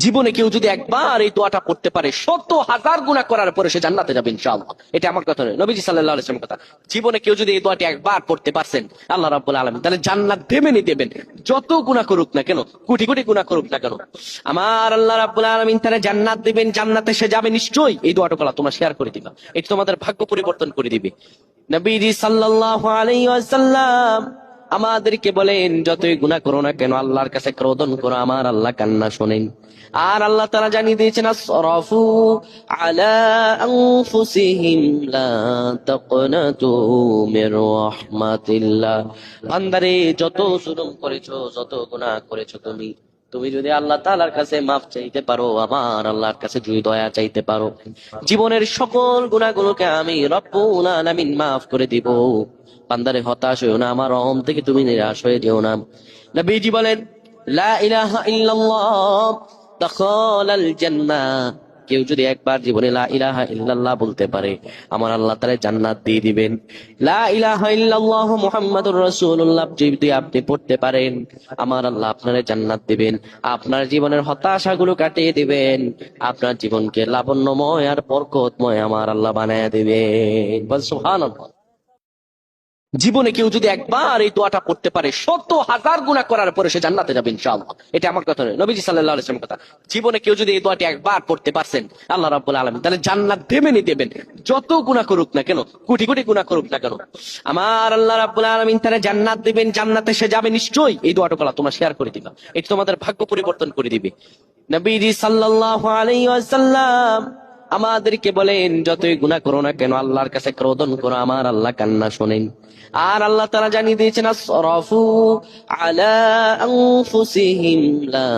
জীবনে কেউ যদি একবার এই দোয়াটা পড়তে পারে ৭০,০০০ গুনাহ করার পরে সে জান্নাতে যাবে ইনশাআল্লাহ। এটা আমার কথা নয়, নবীজি সাল্লাল্লাহু আলাইহি ওয়াসাল্লামের কথা। জীবনে কেউ যদি এই দোয়াটি একবার পড়তে পারছেন, আল্লাহ রাব্বুল আলামিন তাহলে জান্নাত দেবেনই দেবেন, যত গুনাহ করুক না কেন, কোটি কোটি গুনাহ করুক না কেন। আমার আল্লাহ রাব্বুল আলামিন তাহলে জান্নাত দিবেন, জান্নাতে সে যাবে নিশ্চয়ই। এই দোয়াটা তোমরা শেয়ার করে দিবা, এটা তোমাদের ভাগ্য পরিবর্তন করে দিবে। নবীজি সাল্লাল্লাহু আলাইহি ওয়াসাল্লাম আমাদেরকে বলেন, যতই গুনাহ করো না কেন আল্লাহর কাছে ক্রোধন করো, আমার আল্লাহ কান্না শোনেন। আর আল্লাহ তাআলা জানিয়ে দিয়েছেন, আসরাফু আলা আনফুসিহিম লা তাকনাতু মির রাহমাতিল্লাহ। বান্দারে, যত জুলুম করেছো, যত গুনাহ করেছো, তুমি যদি আল্লাহ তাআলার কাছে মাফ চাইতে পারো, আমার আল্লাহর কাছে যদি দয়া চাইতে পারো, জীবনের সকল গুনাহগুলোকে আমি রব্বুল আলামিন মাফ করে দিব। বান্দারে, হতাশ হইও না, আমার রহম থেকে তুমি নিরাশ হয়ে যেও না। নবীজি বলেন, লা ইলাহা ইল্লাল্লাহ দাখালাল জান্নাহ। কেউ যদি একবার জীবনে লা ইলাহা ইল্লাল্লাহ বলতে পারে, আমার আল্লাহ তাআলা জান্নাত দিয়ে দিবেন। লা ইলাহা ইল্লাল্লাহ মুহাম্মাদুর রাসূলুল্লাহ যদি আপনি পড়তে পারেন, আমার আল্লাহ আপনারে জান্নাত দিবেন, আপনার জীবনের হতাশাগুলো কাটিয়ে দিবেন, আপনার জীবনকে লাবণ্যময় আর বরকতময় আমার আল্লাহ বানায় দিবেন। বল সুবহানাল্লাহ। জীবনে কেউ যদি একবার এই দোয়াটা পড়তে পারে ৭০,০০০ গুনাহ করার পরে সে জান্নাতে যাবে ইনশাআল্লাহ। এটা আমার কথা নয়, নবীজি সাল্লাল্লাহু আলাইহি ওয়াসাল্লামের কথা। জীবনে কেউ যদি এই দোয়াটি একবার পড়তে পারছেন, আল্লাহ রাব্বুল আলামিন তাহলে জান্নাত দেবেনই দেবেন, যত গুনাহ করুক না কেন, কোটি কোটি গুনাহ করুক না কেন। আমার আল্লাহ রাব্বুল আলামিন তাহলে জান্নাত দিবেন, জান্নাতে সে যাবে নিশ্চয়ই। এই দোয়াটা তোমরা শেয়ার করে দিবা, এটা তোমাদের ভাগ্য পরিবর্তন করে দিবে। নবীজি সাল্লাল্লাহু আলাইহি ওয়াসাল্লাম আমাদেরকে বলেন, যতই গুনাহ করো না কেন আল্লাহর কাছে ক্রোধন করো, আমার আল্লাহ কান্না শোনেন। আর আল্লাহ তাআলা জানিয়ে দিয়েছেন, আসরাফু আলা আনফুসিহিম লা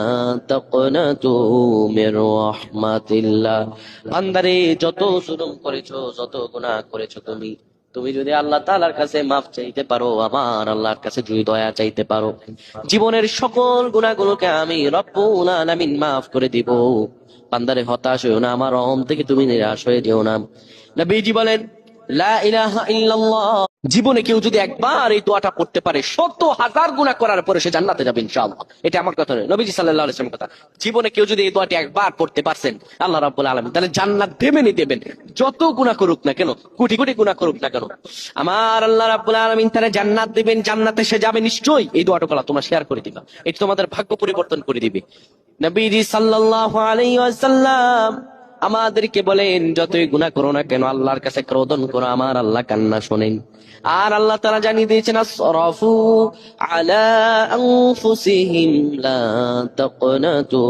তাকনাতু মির রাহমাতিল্লাহ। বান্দারে, যত জুলুম করেছো, যত গুনাহ করেছো, তুমি যদি আল্লাহ তাআলার কাছে মাফ চাইতে পারো, আমার আল্লাহর কাছে যদি দয়া চাইতে পারো, জীবনের সকল গুনাহগুলোকে আমি রব্বুল আলামিন মাফ করে দিব। বান্দারে, হতাশ হইও না, আমার রহম থেকে তুমি নিরাশ হয়ে যেও না। নবীজি বলেন, লা ইলাহা ইল্লাল্লাহ। জীবনে কেউ যদি একবার এই দোয়াটা পড়তে পারে ৭০,০০০ গুনাহ করার পরে সে জান্নাতে যাবে ইনশাআল্লাহ। এটা আমার কথা নয়, নবীজি সাল্লাল্লাহু আলাইহি ওয়াসাল্লামের কথা। জীবনে কেউ যদি এই দোয়াটি একবার পড়তে পারছেন, আল্লাহ রাব্বুল আলামিন তাহলে জান্নাত দেবেনই দেবেন, যত গুনাহ করুক না কেন, কোটি কোটি গুনাহ করুক না কেন। আমার আল্লাহ রাব্বুল আলামিন তাহলে জান্নাত দিবেন, জান্নাতে সে যাবে নিশ্চয়ই। এই দোয়াটা তোমরা শেয়ার করে দিবা, এটা তোমাদের ভাগ্য পরিবর্তন করে দিবে। নবীজি সাল্লাল্লাহু আলাইহি ওয়াসাল্লাম আমাদেরকে বলেন, যতই গুনাহ করো না কেন আল্লাহর কাছে ক্রোধন করো, আমার আল্লাহ কান্না শোনেন। আর আল্লাহ তাআলা জানিয়ে দিয়েছেন, আসরাফু আলা আনফুসিহিম লা তাকনাতু